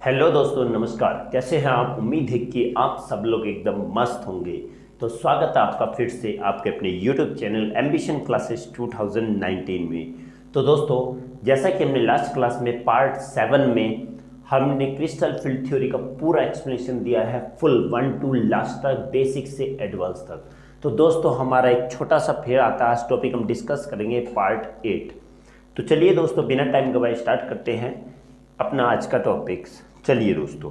Hello दोस्तों, नमस्कार। कैसे हैं आप? उम्मीद है कि आप सब लोग एकदम मस्त होंगे। तो स्वागत है आपका फिर से आपके अपने यूट्यूब चैनल एम्बिशन क्लासेस 2019 में। तो दोस्तों, जैसा कि हमने लास्ट क्लास में पार्ट 7 में हमने क्रिस्टल फील्ड थ्योरी का पूरा एक्सप्लेनेशन दिया है, फुल 1 to लास्ट तक, बेसिक से एडवांस तक। तो दोस्तों, हमारा एक छोटा सा फेर आता है, आज टॉपिक हम डिस्कस करेंगे पार्ट 8। तो चलिए दोस्तों, बिना टाइम गवाए स्टार्ट करते हैं अपना आज का टॉपिक्स। चलिए दोस्तों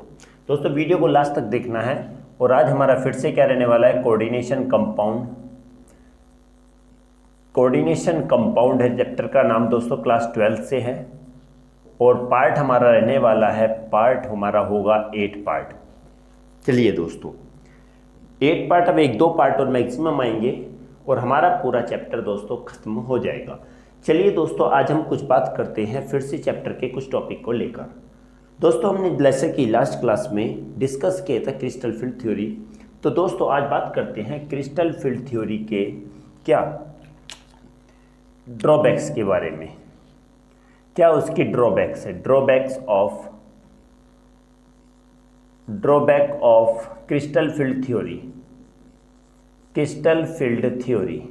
वीडियो को लास्ट तक देखना है। और आज हमारा फिर से क्या रहने वाला है, कोऑर्डिनेशन कंपाउंड। कोऑर्डिनेशन कंपाउंड है चैप्टर का नाम दोस्तों, क्लास 12 से है। और पार्ट हमारा रहने वाला है, पार्ट हमारा होगा 8 पार्ट। चलिए दोस्तों, 8 पार्ट, अब 1-2 पार्ट और मैक्सिमम आएंगे और हमारा पूरा चैप्टर दोस्तों खत्म हो जाएगा। चलिए दोस्तों, आज हम कुछ बात करते हैं फिर से चैप्टर के कुछ टॉपिक को लेकर। दोस्तों, हमने जैसे कि लास्ट क्लास में डिस्कस किया था क्रिस्टल फील्ड थ्योरी। तो दोस्तों, आज बात करते हैं क्रिस्टल फील्ड थ्योरी के क्या ड्रॉबैक्स के बारे में। क्या उसकी ड्रॉबैक्स है, drawback of crystal field theory. Crystal field theory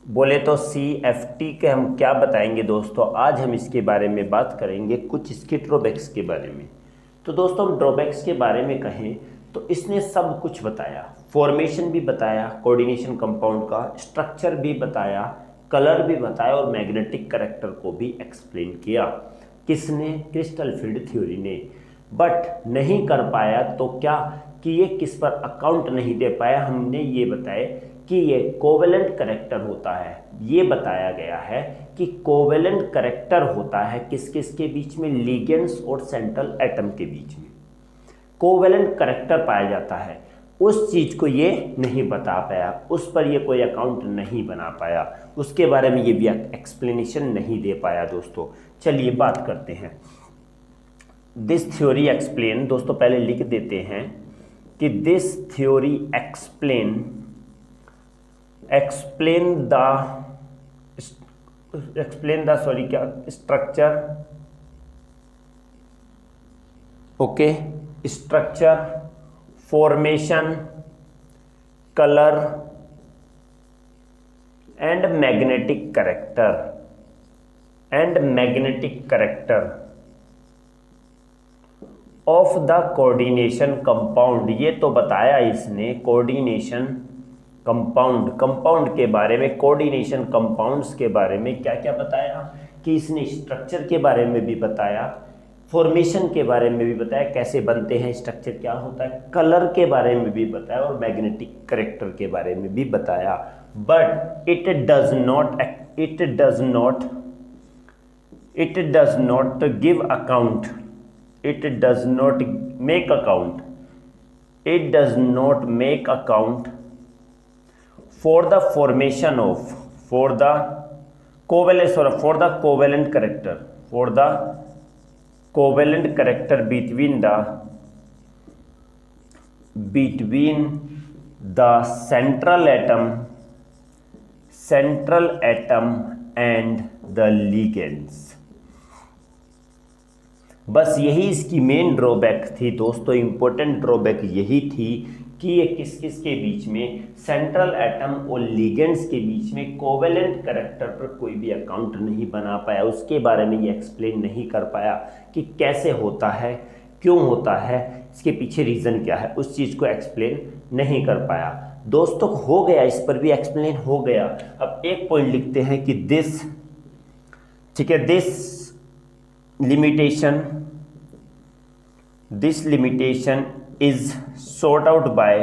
बोले तो CFT के हम क्या बताएंगे दोस्तों, आज हम इसके बारे में बात करेंगे, कुछ इसके ड्रॉबैक्स के बारे में। तो दोस्तों, हम ड्रॉबैक्स के बारे में कहें तो इसने सब कुछ बताया, फॉर्मेशन भी बताया कोऑर्डिनेशन कंपाउंड का, स्ट्रक्चर भी बताया, कलर भी बताया और मैग्नेटिक कैरेक्टर को भी एक्सप्लेन किया। किसने? क्रिस्टल फील्ड थ्योरी ने। बट नहीं कर पाया तो क्या कि ये किस पर अकाउंट नहीं दे पाया, हमने ये बताया कि ये कोवेलेंट कैरेक्टर होता है। ये बताया गया है कि कोवेलेंट कैरेक्टर होता है किस किस के बीच में, लिगेंड्स और सेंट्रल एटम के बीच में कोवेलेंट कैरेक्टर पाया जाता है। उस चीज़ को ये नहीं बता पाया, उस पर ये कोई अकाउंट नहीं बना पाया, उसके बारे में ये भी एक्सप्लेनेशन नहीं दे पाया दोस्तों। चलिए बात करते हैं। दिस थ्योरी एक्सप्लेन, दोस्तों पहले लिख देते हैं कि this theory explain structure, okay, structure, formation, colour and magnetic character of the coordination compound. ये तो बताया इसने कोऑर्डिनेशन कंपाउंड के बारे में, कोऑर्डिनेशन कंपाउंड्स के बारे में क्या क्या बताया कि इसने स्ट्रक्चर के बारे में भी बताया, फॉर्मेशन के बारे में भी बताया, कैसे बनते हैं, स्ट्रक्चर क्या होता है, कलर के बारे में भी बताया और मैग्नेटिक कैरेक्टर के बारे में भी बताया। But it does not give account, it does not make account for the formation of, for the covalent character between the central atom and the ligands। बस यही इसकी मेन ड्रॉबैक थी दोस्तों, इंपॉर्टेंट ड्रॉबैक यही थी कि ये किस किस के बीच में, सेंट्रल एटम और लिगेंड्स के बीच में कोवेलेंट कैरेक्टर पर कोई भी अकाउंट नहीं बना पाया, उसके बारे में ये एक्सप्लेन नहीं कर पाया कि कैसे होता है, क्यों होता है, इसके पीछे रीज़न क्या है, उस चीज़ को एक्सप्लेन नहीं कर पाया दोस्तों। हो गया, इस पर भी एक्सप्लेन हो गया। अब एक पॉइंट लिखते हैं कि दिस, ठीक है, this limitation is sought out by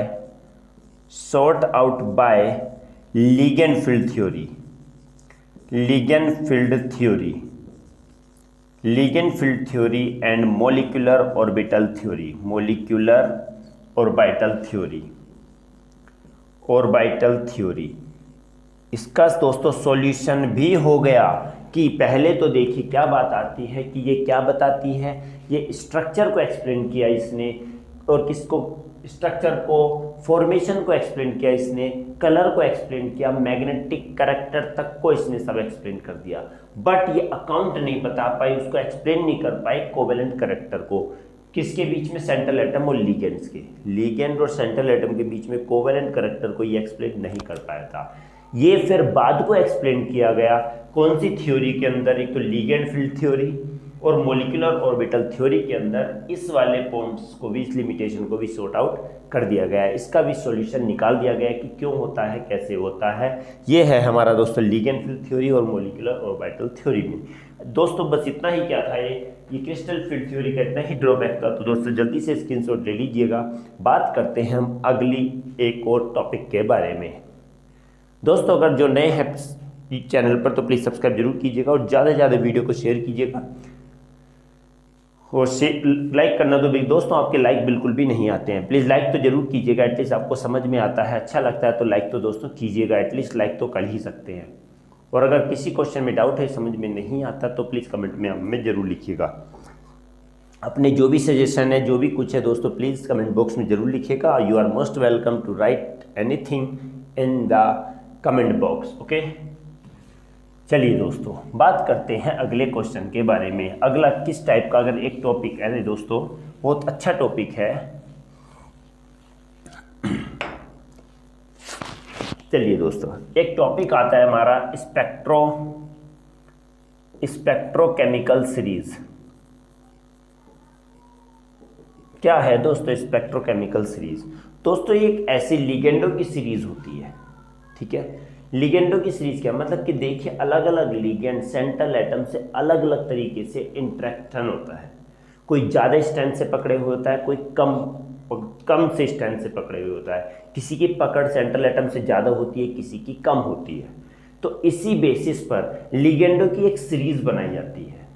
ligand field theory and molecular orbital theory। इसका दोस्तों सॉल्यूशन भी हो गया कि पहले तो देखिए क्या बात आती है कि ये क्या बताती है, ये स्ट्रक्चर को एक्सप्लेन किया इसने और किसको, स्ट्रक्चर को, फॉर्मेशन को एक्सप्लेन किया इसने, कलर को एक्सप्लेन किया, मैग्नेटिक कैरेक्टर तक को इसने सब एक्सप्लेन कर दिया। बट ये अकाउंट नहीं बता पाई, उसको एक्सप्लेन नहीं कर पाई कोवेलेंट कैरेक्टर को। किसके बीच में? सेंट्रल एटम और लिगेंड्स के। लिगेंड और सेंट्रल एटम के बीच में कोवेलेंट कैरेक्टर को ये एक्सप्लेन नहीं कर पाया था। ये फिर बाद को एक्सप्लेन किया गया कौन सी थ्योरी के अंदर? एक तो लिगेंड फील्ड थ्योरी और मॉलिक्यूलर ऑर्बिटल थ्योरी के अंदर इस वाले पॉइंट्स को भी, इस लिमिटेशन को भी सॉर्ट आउट कर दिया गया है। इसका भी सॉल्यूशन निकाल दिया गया है कि क्यों होता है, कैसे होता है। ये है हमारा दोस्तों लिगेंड फील्ड थ्योरी और मॉलिक्यूलर ऑर्बिटल थ्योरी में। दोस्तों बस इतना ही क्या था, ये क्रिस्टल फील्ड थ्योरी का इतना ही ड्रॉबैक था। तो दोस्तों जल्दी से स्क्रीनशॉट ले लीजिएगा। बात करते हैं हम अगली एक और टॉपिक के बारे में। दोस्तों अगर जो नए हैं चैनल पर तो प्लीज़ सब्सक्राइब जरूर कीजिएगा और ज़्यादा से ज़्यादा वीडियो को शेयर कीजिएगा और लाइक करना तो भी दोस्तों आपके लाइक बिल्कुल भी नहीं आते हैं। प्लीज़ लाइक तो जरूर कीजिएगा, एटलीस्ट आपको समझ में आता है, अच्छा लगता है तो लाइक तो दोस्तों कीजिएगा, एटलीस्ट लाइक तो कर ही सकते हैं। और अगर किसी क्वेश्चन में डाउट है, समझ में नहीं आता तो प्लीज़ कमेंट में हमें जरूर लिखिएगा। अपने जो भी सजेशन है, जो भी कुछ है दोस्तों, प्लीज़ कमेंट बॉक्स में जरूर लिखिएगा। You are most welcome to write anything in the comment box. Okay, चलिए दोस्तों बात करते हैं अगले क्वेश्चन के बारे में। अगला किस टाइप का, अगर एक टॉपिक है दोस्तों, बहुत अच्छा टॉपिक है। चलिए दोस्तों एक टॉपिक आता है हमारा स्पेक्ट्रोकेमिकल सीरीज। क्या है दोस्तों स्पेक्ट्रोकेमिकल सीरीज? दोस्तों ये एक ऐसी लिगेंडों की सीरीज होती है, ठीक है। लिगेंडों की सीरीज क्या मतलब कि देखिए अलग अलग लिगेंड सेंट्रल एटम से अलग अलग तरीके से इंटरेक्शन होता है। कोई ज़्यादा स्ट्रेंथ से पकड़े हुए होता है, कोई कम से स्ट्रेंथ से पकड़े हुए होता है। किसी की पकड़ सेंट्रल एटम से ज़्यादा होती है, किसी की कम होती है। तो इसी बेसिस पर लिगेंडों की एक सीरीज बनाई जाती है,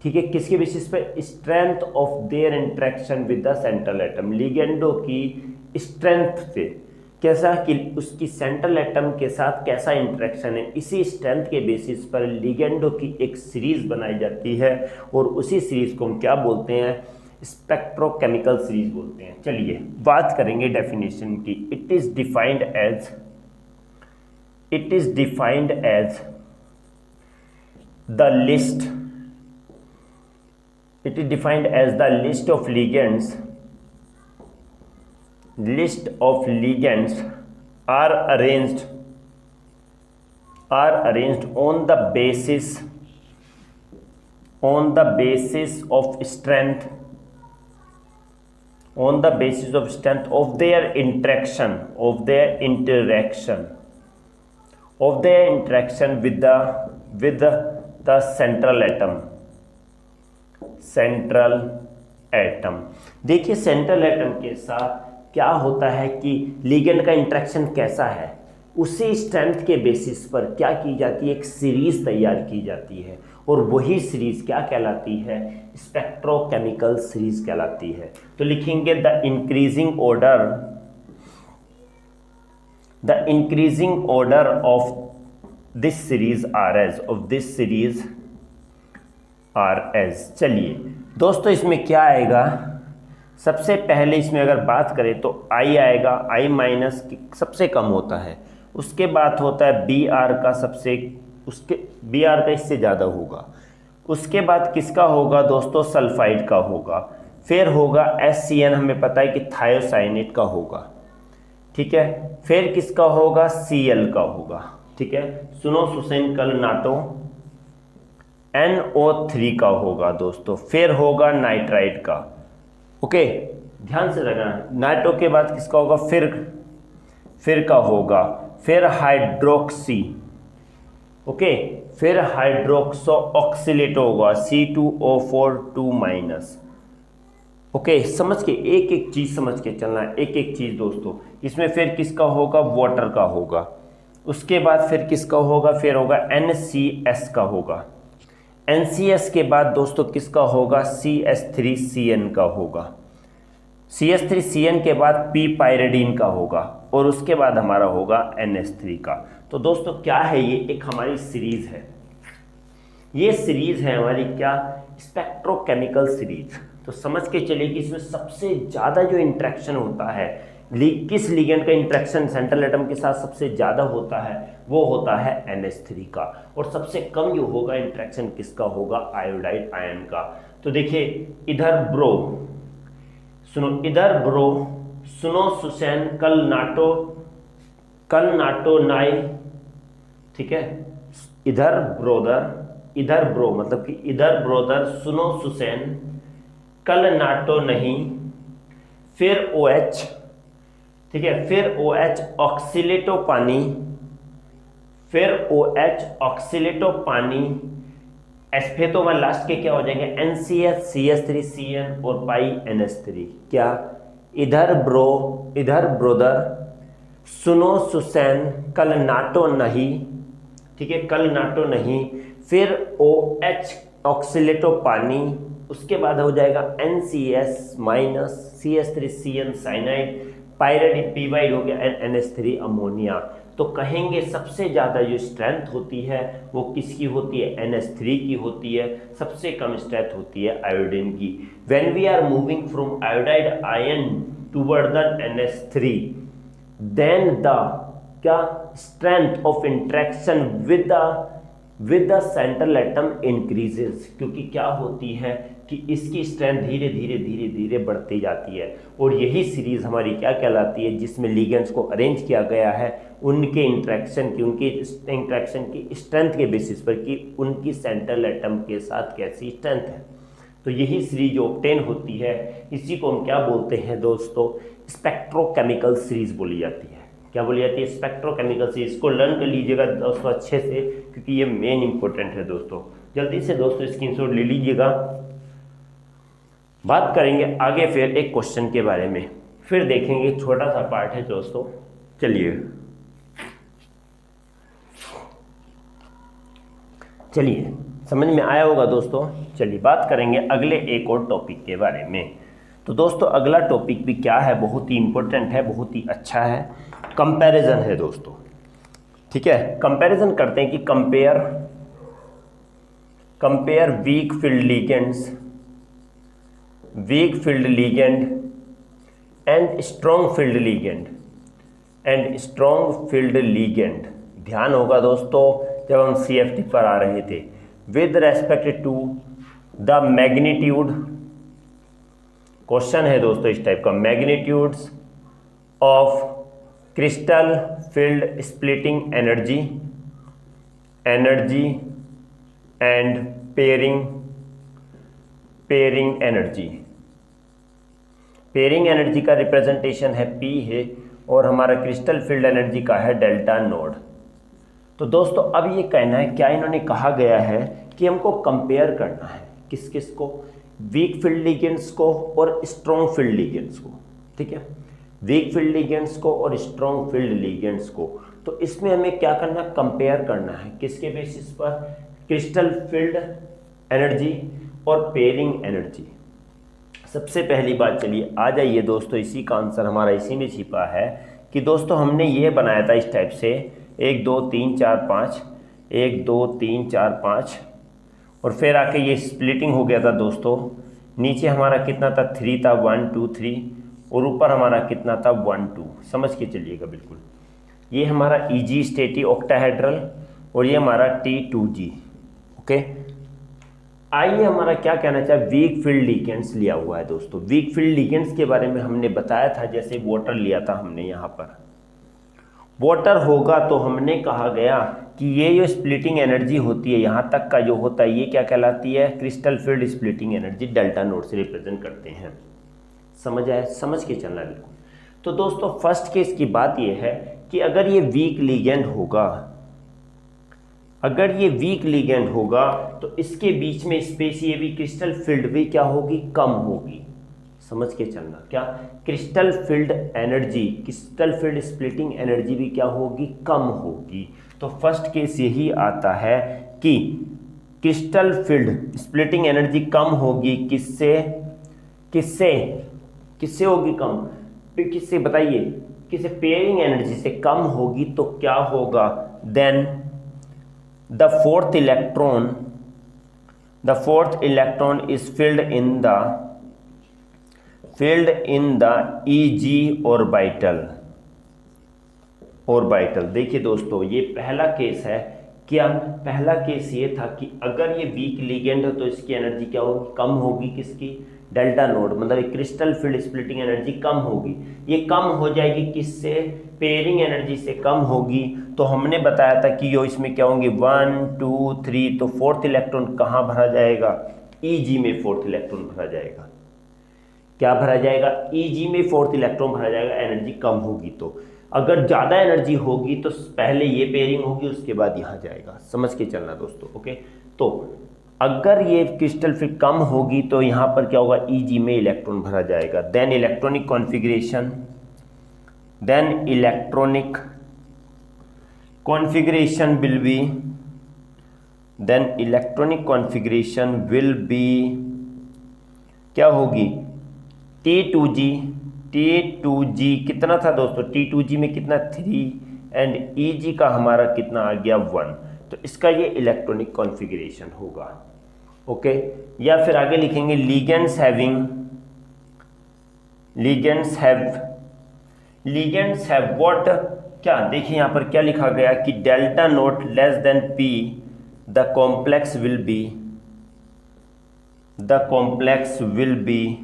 ठीक है। किसके बेसिस पर? Strength of their interaction with the central atom. लिगेंडों की स्ट्रेंथ से, कैसा कि उसकी सेंट्रल एटम के साथ कैसा इंटरेक्शन है, इसी स्ट्रेंथ के बेसिस पर लिगेंडों की एक सीरीज बनाई जाती है और उसी सीरीज को हम क्या बोलते हैं? स्पेक्ट्रोकेमिकल सीरीज बोलते हैं। चलिए बात करेंगे डेफिनेशन की। It is defined as the list of ligands are arranged on the basis of strength of their interaction with the central atom। देखिए सेंट्रल एटम के साथ क्या होता है कि लिगेंड का इंटरेक्शन कैसा है, उसी स्ट्रेंथ के बेसिस पर क्या की जाती है? एक सीरीज तैयार की जाती है और वही सीरीज क्या कहलाती है? स्पेक्ट्रोकेमिकल सीरीज कहलाती है। तो लिखेंगे the increasing order of this series are as. चलिए दोस्तों इसमें क्या आएगा? सबसे पहले इसमें अगर बात करें तो आई आएगा, आई माइनस सबसे कम होता है। उसके बाद होता है बी आर का बी आर का इससे ज़्यादा होगा। उसके बाद किसका होगा दोस्तों? सल्फाइड का होगा। फिर होगा SCN, हमें पता है कि थायोसाइनेट का होगा, ठीक है। फिर किसका होगा? Cl का होगा, ठीक है। सुनो सुसेन कल नाटो NO3 का होगा दोस्तों। फिर होगा नाइट्राइड का, ओके ध्यान से रखना। नाइट्रो के बाद किसका होगा? फिर का होगा। फिर हाइड्रोक्सी, ओके। फिर हाइड्रोक्सो ऑक्सीलेट होगा C2O4 2-। ओके समझ के एक एक चीज समझ के चलना है, एक एक चीज दोस्तों। इसमें फिर किसका होगा? वाटर का होगा। उसके बाद फिर किसका होगा? फिर होगा NCS का होगा। NCS के बाद दोस्तों किसका होगा? CH3CN का होगा। CH3CN के बाद P पायरिडीन का होगा और उसके बाद हमारा होगा NH3 का। तो दोस्तों क्या है? ये एक हमारी सीरीज है, ये सीरीज है हमारी क्या? Spectrochemical series. तो समझ के चलिए कि इसमें सबसे ज़्यादा जो इंट्रैक्शन होता है किस लिगेंड का इंट्रैक्शन सेंट्रल एटम के साथ सबसे ज़्यादा होता है, वो होता है NH3 का। और सबसे कम जो होगा इंट्रैक्शन किसका होगा, आयोडाइड आयन का। तो देखिए इधर ब्रो, सुनो इधर ब्रो, सुनो सुसैन, कल नाटो नाई, ठीक है, इधर ब्रोदर, इधर ब्रो मतलब कि इधर ब्रोदर, सुनो सुसैन, कल नाटो नहीं, फिर OH, ठीक है, फिर OH ऑक्सीलेटो पानी, फिर OH ऑक्सीलेटो पानी, एस्फे तो हमारे लास्ट के क्या हो जाएंगे, NCH CH3 CN और पाई NH3। क्या, इधर ब्रो, इधर ब्रोदर, सुनो सुसैन, कल नाटो नहीं, ठीक है, कल नाटो नहीं, फिर OH ऑक्सीलेटो पानी, उसके बाद हो जाएगा NCS minus CH3 CN cyanide, पायराइड पीवाइड हो गया, NH3 अमोनिया। तो कहेंगे सबसे ज़्यादा जो स्ट्रेंथ होती है वो किसकी होती है, NH3 की होती है। सबसे कम स्ट्रेंथ होती है आयोडीन की। When we are moving from iodide ion toward the NH3 then the क्या strength of interaction with the central atom increases, क्योंकि क्या होती है कि इसकी स्ट्रेंथ धीरे धीरे धीरे धीरे बढ़ती जाती है। और यही सीरीज हमारी क्या कहलाती है, जिसमें लिगेंड्स को अरेंज किया गया है उनके इंट्रैक्शन की स्ट्रेंथ के बेसिस पर कि उनकी सेंट्रल एटम के साथ कैसी स्ट्रेंथ है। तो यही सीरीज ऑब्टेन होती है, इसी को हम क्या बोलते हैं दोस्तों, स्पेक्ट्रोकेमिकल सीरीज बोली जाती है। क्या बोली जाती है, स्पेक्ट्रोकेमिकल सीरीज। इसको लर्न कर लीजिएगा दोस्तों अच्छे से, क्योंकि ये मेन इंपॉर्टेंट है दोस्तों। जल्दी से दोस्तों स्क्रीनशॉट ले लीजिएगा। बात करेंगे आगे फिर एक क्वेश्चन के बारे में, फिर देखेंगे, छोटा सा पार्ट है दोस्तों। चलिए समझ में आया होगा दोस्तों। चलिए बात करेंगे अगले एक और टॉपिक के बारे में। तो दोस्तों अगला टॉपिक भी क्या है, बहुत ही इंपॉर्टेंट है, बहुत ही अच्छा है, कंपैरिजन है दोस्तों। ठीक है, कंपैरिजन करते हैं कि compare weak field ligand and strong field ligand. ध्यान होगा दोस्तों जब हम CFT पर आ रहे थे, with respect to the magnitude, question है दोस्तों इस टाइप का, magnitudes of crystal field splitting energy and pairing energy का रिप्रेजेंटेशन है P है, और हमारा क्रिस्टल फील्ड एनर्जी का है डेल्टा नोड। तो दोस्तों अब ये कहना है, क्या इन्होंने कहा गया है कि हमको कंपेयर करना है किस को, वीक फील्ड लिगेंड्स को और स्ट्रॉन्ग फील्ड लिगेंड्स को। ठीक है, वीक फील्ड लिगेंड्स को और स्ट्रॉन्ग फील्ड लिगेंड्स को। तो इसमें हमें क्या करना, कंपेयर करना है किसके बेसिस पर, क्रिस्टल फील्ड एनर्जी और पेयरिंग एनर्जी। सबसे पहली बात, चलिए आ जाइए दोस्तों, इसी का आंसर हमारा इसी में छिपा है कि दोस्तों हमने ये बनाया था इस टाइप से 1 2 3 4 5, 1 2 3 4 5, और फिर आके ये स्प्लिटिंग हो गया था दोस्तों। नीचे हमारा कितना था, 3 था, 1 2 3, और ऊपर हमारा कितना था, 1 2। समझ के चलिएगा बिल्कुल। ये हमारा EG स्टेटी ऑक्टाहेड्रल और ये हमारा T2G। ओके, आइए हमारा क्या कहना चाहिए, वीक फील्ड लिगेंड्स लिया हुआ है दोस्तों। वीक फील्ड लिगेंड्स के बारे में हमने बताया था, जैसे वाटर लिया था हमने, यहाँ पर वाटर होगा तो हमने कहा गया कि ये जो स्प्लिटिंग एनर्जी होती है यहाँ तक का जो होता है, ये क्या कहलाती है, crystal field splitting energy, delta node से रिप्रेजेंट करते हैं। समझ आया, समझ के चलना बिल्कुल। तो दोस्तों फर्स्ट केस की बात ये है कि अगर ये वीक लिगेंड होगा, तो इसके बीच में स्पेस, ये भी क्रिस्टल फील्ड भी क्या होगी, कम होगी। समझ के चलना, क्या क्रिस्टल फील्ड स्प्लिटिंग एनर्जी भी क्या होगी, कम होगी। तो फर्स्ट केस यही आता है कि क्रिस्टल फील्ड स्प्लिटिंग एनर्जी कम होगी, किससे होगी कम, किससे बताइए, किसे, पेयरिंग एनर्जी से कम होगी। तो क्या होगा, then the fourth electron is filled in the field in the EG orbital. देखिए दोस्तों, ये पहला केस है। क्या पहला केस ये था कि अगर ये वीक लिगेंड है तो इसकी एनर्जी क्या होगी, कम होगी, किसकी, डेल्टा नोड, मतलब क्रिस्टल फील्ड स्प्लिटिंग एनर्जी कम होगी। ये कम हो जाएगी किससे, पेयरिंग एनर्जी से कम होगी। तो हमने बताया था कि यो इसमें क्या होंगे 1 2 3, तो फोर्थ इलेक्ट्रॉन कहाँ भरा जाएगा, ईजी में फोर्थ इलेक्ट्रॉन भरा जाएगा। क्या भरा जाएगा, ईजी में फोर्थ इलेक्ट्रॉन भरा जाएगा, एनर्जी कम होगी। तो अगर ज़्यादा एनर्जी होगी तो पहले ये पेयरिंग होगी, उसके बाद यहाँ जाएगा। समझ के चलना दोस्तों, ओके। तो अगर ये क्रिस्टल फील्ड कम होगी तो यहाँ पर क्या होगा, ईजी में इलेक्ट्रॉन भरा जाएगा। Then electronic configuration will be क्या होगी, T2G कितना था दोस्तों, T2G में कितना 3 एंड EG का हमारा कितना आ गया 1। तो इसका ये इलेक्ट्रॉनिक कॉन्फ़िगरेशन होगा, ओके। या फिर आगे लिखेंगे लिगेंड्स हैव व्हाट, क्या देखिए यहाँ पर क्या लिखा गया कि delta naught less than P the complex will be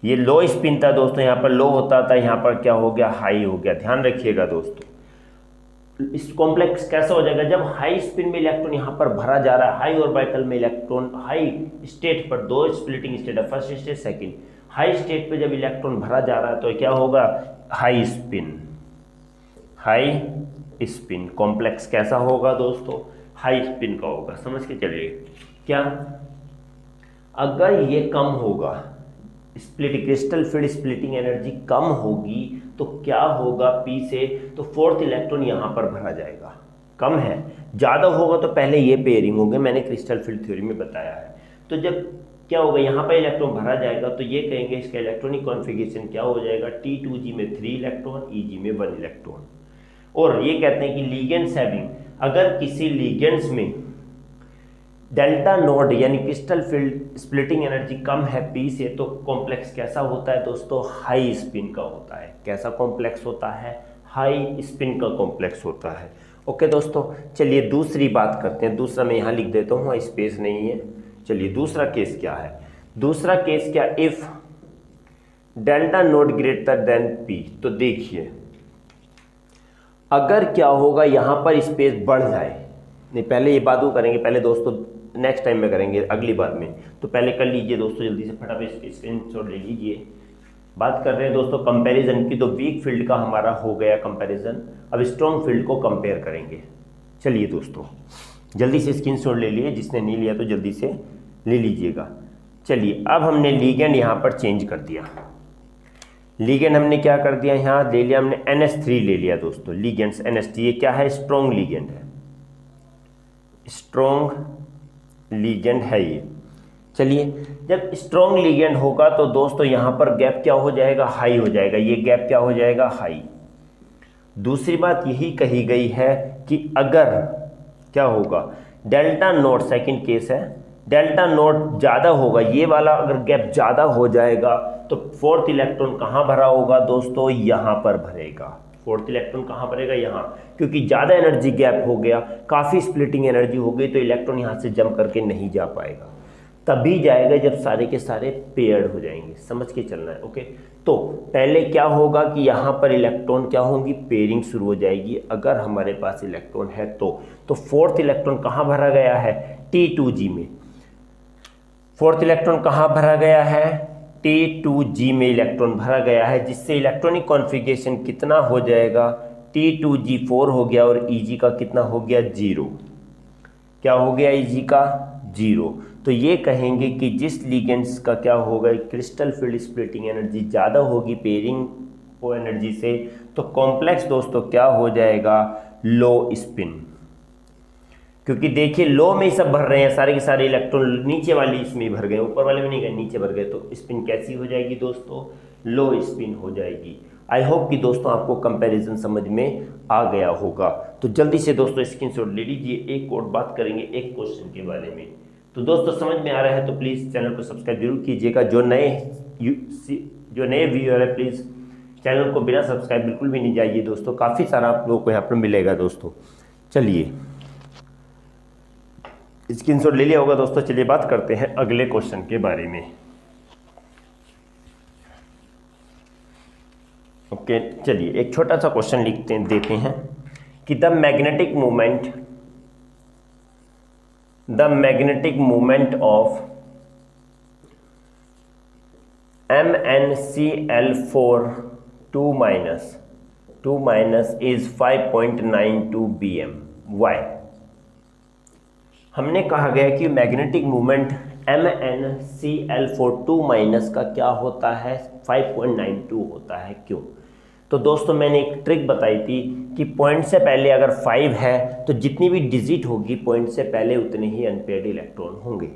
ये लो स्पिन था दोस्तों, यहाँ पर लो होता था, यहाँ पर क्या हो गया, हाई हो गया। ध्यान रखिएगा दोस्तों, इस कॉम्प्लेक्स कैसा हो जाएगा, जब हाई स्पिन में इलेक्ट्रॉन यहाँ पर भरा जा रहा है, हाई ऑर्बिटल में इलेक्ट्रॉन, हाई स्टेट पर दो स्प्लिटिंग स्टेट है, first state second, high state पे जब इलेक्ट्रॉन भरा जा रहा है तो क्या होगा, हाई स्पिन कॉम्प्लेक्स कैसा होगा दोस्तों, हाई स्पिन का होगा। समझ के चलिए, क्या अगर ये कम होगा, क्रिस्टल फील्ड स्प्लिटिंग एनर्जी कम होगी तो क्या होगा, P से तो फोर्थ इलेक्ट्रॉन यहाँ पर भरा जाएगा। कम है, ज़्यादा होगा तो पहले ये पेयरिंग होंगे, मैंने क्रिस्टल फील्ड थ्योरी में बताया है। तो जब क्या होगा, यहाँ पर इलेक्ट्रॉन भरा जाएगा तो ये कहेंगे इसका इलेक्ट्रॉनिक कॉन्फ़िगरेशन क्या हो जाएगा, T2G में 3 इलेक्ट्रॉन, EG में 1 इलेक्ट्रॉन। और ये कहते हैं कि लिगेंड्स हैविंग, अगर किसी लिगेंड्स में डेल्टा नोड यानी क्रिस्टल फील्ड स्प्लिटिंग एनर्जी कम है P से, तो कॉम्प्लेक्स कैसा होता है दोस्तों, हाई स्पिन का होता है। कैसा कॉम्प्लेक्स होता है, हाई स्पिन का कॉम्प्लेक्स होता है। ओके दोस्तों, चलिए दूसरी बात करते हैं। दूसरा मैं यहाँ लिख देता हूँ, स्पेस नहीं है। चलिए दूसरा केस क्या है, दूसरा केस क्या, if delta node greater than P। तो देखिए अगर क्या होगा, यहाँ पर स्पेस बढ़ जाए, नहीं पहले ये बात वो करेंगे, पहले दोस्तों नेक्स्ट टाइम में करेंगे अगली बार में, तो पहले कर लीजिए दोस्तों, जल्दी से फटाफट स्क्रीनशॉट ले लीजिए। बात कर रहे हैं दोस्तों कंपैरिजन की, तो वीक फील्ड का हमारा हो गया कंपैरिजन, अब स्ट्रॉन्ग फील्ड को कंपेयर करेंगे। चलिए दोस्तों जल्दी से स्क्रीनशॉट ले लिए, जिसने नहीं लिया तो जल्दी से ले लीजिएगा। चलिए अब हमने लिगेंड यहाँ पर चेंज कर दिया, लिगेंड हमने क्या कर दिया, यहाँ ले लिया हमने NH3 ले लिया दोस्तों। लिगेंड्स NH3 ये क्या है, स्ट्रॉन्ग लिगेंड है, स्ट्रॉन्ग लिगेंड है ये। चलिए जब स्ट्रॉन्ग लिगेंड होगा तो दोस्तों यहाँ पर गैप क्या हो जाएगा, हाई हो जाएगा। ये गैप क्या हो जाएगा, हाई। दूसरी बात यही कही गई है कि अगर क्या होगा, डेल्टा नोट, सेकंड केस है, डेल्टा नोट ज़्यादा होगा, ये वाला अगर गैप ज़्यादा हो जाएगा तो फोर्थ इलेक्ट्रॉन कहाँ भरा होगा दोस्तों, यहाँ पर भरेगा। फोर्थ इलेक्ट्रॉन कहाँ भरेगा, यहाँ, क्योंकि ज़्यादा एनर्जी गैप हो गया, काफ़ी स्प्लिटिंग एनर्जी हो गई, तो इलेक्ट्रॉन यहाँ से जंप करके नहीं जा पाएगा। तभी जाएगा जब सारे के सारे पेयर्ड हो जाएंगे। समझ के चलना है, ओके। तो पहले क्या होगा कि यहाँ पर इलेक्ट्रॉन क्या होंगी, पेयरिंग शुरू हो जाएगी अगर हमारे पास इलेक्ट्रॉन है तो फोर्थ इलेक्ट्रॉन कहाँ भरा गया है, T2G में। फोर्थ इलेक्ट्रॉन कहाँ भरा गया है, T2G में इलेक्ट्रॉन भरा गया है, जिससे इलेक्ट्रॉनिक कॉन्फ़िगरेशन कितना हो जाएगा, T2G4 हो गया और Eg का कितना हो गया, 0। क्या हो गया, Eg का 0। तो ये कहेंगे कि जिस लिगेंड्स का क्या होगा, क्रिस्टल फील्ड स्प्लिटिंग एनर्जी ज़्यादा होगी पेयरिंग को एनर्जी से, तो कॉम्प्लेक्स दोस्तों क्या हो जाएगा, लो स्पिन। क्योंकि देखिए लो में ही सब भर रहे हैं, सारे के सारे इलेक्ट्रॉन नीचे वाली इसमें भर गए, ऊपर वाले में नहीं गए, नीचे भर गए, तो स्पिन कैसी हो जाएगी दोस्तों, लो स्पिन हो जाएगी। आई होप कि दोस्तों आपको कंपैरिजन समझ में आ गया होगा। तो जल्दी से दोस्तों स्क्रीनशॉट ले लीजिए। एक और बात करेंगे एक क्वेश्चन के बारे में। तो दोस्तों समझ में आ रहा है तो प्लीज़ चैनल को सब्सक्राइब जरूर कीजिएगा। जो नए व्यूअर है प्लीज़ चैनल को बिना सब्सक्राइब बिल्कुल भी नहीं जाइए दोस्तों, काफ़ी सारा आप लोगों को यहाँ पर मिलेगा दोस्तों। चलिए स्क्रीनशॉट ले लिया होगा दोस्तों। चलिए बात करते हैं अगले क्वेश्चन के बारे में। ओके चलिए एक छोटा सा क्वेश्चन देते हैं कि the magnetic movement of MnCl4 2- is 5.92 bm। Why हमने कहा गया कि मैग्नेटिक मूवमेंट MnCl4 2- का क्या होता है, 5.92 होता है। क्यों? तो दोस्तों मैंने एक ट्रिक बताई थी कि पॉइंट से पहले अगर 5 है तो जितनी भी डिजिट होगी पॉइंट से पहले उतने ही अनपेयर्ड इलेक्ट्रॉन होंगे।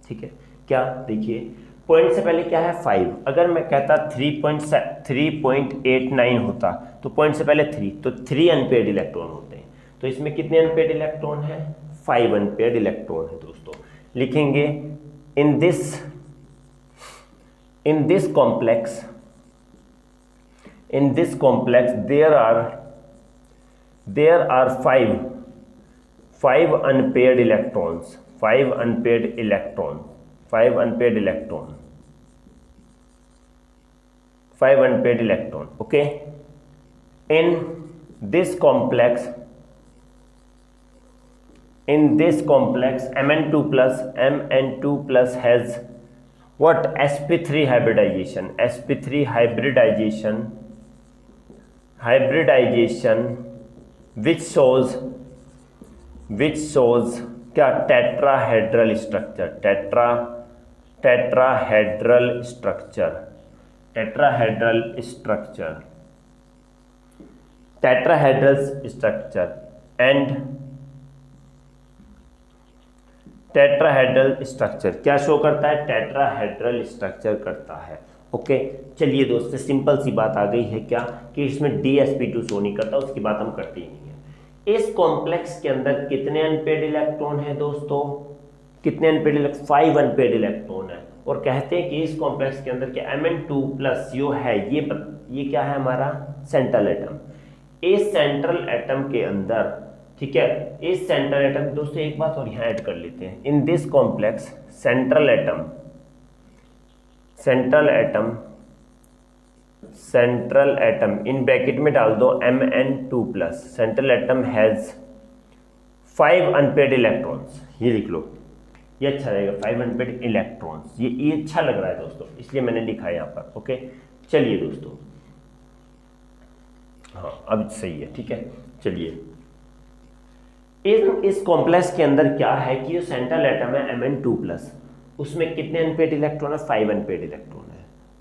ठीक है, क्या देखिए पॉइंट से पहले क्या है 5, अगर मैं कहता 3.89 होता तो पॉइंट से पहले 3, तो 3 अनपेयर्ड इलेक्ट्रॉन होते हैं। तो इसमें कितने अनपेयर्ड इलेक्ट्रॉन है, 5 अनपेयर्ड इलेक्ट्रॉन है दोस्तों। लिखेंगे in this complex there are 5 unpaired electrons, 5 unpaired electron, 5 unpaired electron। okay, in this complex Mn2 plus has what, sp3 hybridization, which shows क्या, tetrahedral structure, tetrahedral structure and tetrahedral structure क्या show करता है, tetrahedral structure करता है। Okay चलिए दोस्तों simple सी बात आ गई है क्या कि इसमें DsP2 शो नहीं करता, उसकी बात हम करते ही नहीं है। इस कॉम्प्लेक्स के अंदर कितने अनपेयर्ड इलेक्ट्रॉन है दोस्तों, कितने अनपेयर्ड इलेक्ट्रॉन, 5 अनपेयर्ड इलेक्ट्रॉन है। और कहते हैं कि इस कॉम्प्लेक्स के अंदर क्या Mn2 प्लस जो है ये क्या है हमारा सेंट्रल एटम। इस सेंट्रल एटम के अंदर, ठीक है, इस सेंट्रल एटम दोस्तों एक बात और यहाँ ऐड कर लेते हैं, in this complex central atom in bracket में डाल दो Mn2 plus, central atom has 5 unpaired electrons. ये लिख लो, ये अच्छा रहेगा, 5 अनपेयर्ड इलेक्ट्रॉन्स, ये अच्छा लग रहा है दोस्तों, इसलिए मैंने लिखा है यहाँ पर। ओके चलिए दोस्तों, हाँ अब सही है, ठीक है। चलिए इस कॉम्प्लेक्स के अंदर क्या है कि जो सेंट्रल एटम है Mn2 प्लस, उसमें कितने अनपेयर्ड इलेक्ट्रॉन है, 5 अनपेयर्ड इलेक्ट्रॉन है।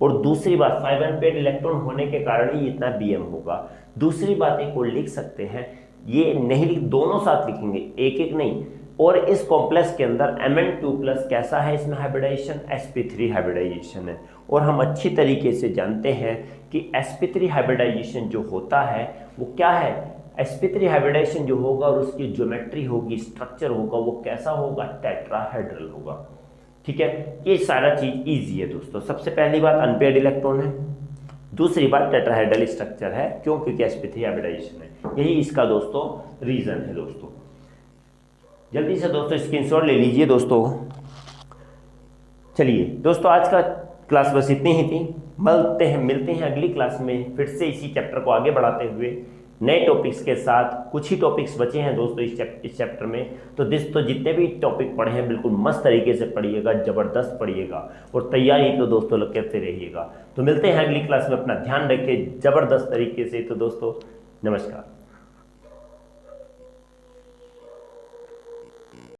और दूसरी बात 5 अनपेयर्ड इलेक्ट्रॉन होने के कारण ही इतना Bm होगा। दूसरी बात एक और लिख सकते हैं, ये नहीं लिख, दोनों साथ लिखेंगे, एक एक नहीं। और इस कॉम्प्लेक्स के अंदर Mn2 प्लस कैसा है, इसमें हाइब्रिडाइजेशन sp3 हाइब्रिडाइजेशन है। और हम अच्छी तरीके से जानते हैं कि sp3 हाइब्रिडाइजेशन जो होता है वो क्या है, sp3 हाइब्रिडाइजेशन जो होगा और उसकी ज्योमेट्री होगी, स्ट्रक्चर होगा, वो कैसा होगा, टेट्राहेड्रल होगा। ठीक है, ये सारा चीज इजी है दोस्तों। सबसे पहली बात अनपेयर्ड इलेक्ट्रॉन है, दूसरी बात टेट्राहेड्रल स्ट्रक्चर है, क्यों, क्योंकि sp3 हाइब्रिडाइजेशन है। यही इसका दोस्तों रीजन है दोस्तों। जल्दी से दोस्तों स्क्रीनशॉट ले लीजिए दोस्तों। चलिए दोस्तों आज का क्लास बस इतनी ही थी, मिलते हैं अगली क्लास में फिर से इसी चैप्टर को आगे बढ़ाते हुए नए टॉपिक्स के साथ। कुछ ही टॉपिक्स बचे हैं दोस्तों इस चैप्टर में, तो जितने भी टॉपिक पढ़े हैं बिल्कुल मस्त तरीके से पढ़िएगा, ज़बरदस्त पढ़िएगा और तैयारी तो दोस्तों करते रहिएगा। तो मिलते हैं अगली क्लास में, अपना ध्यान रखिए ज़बरदस्त तरीके से। तो दोस्तों नमस्कार।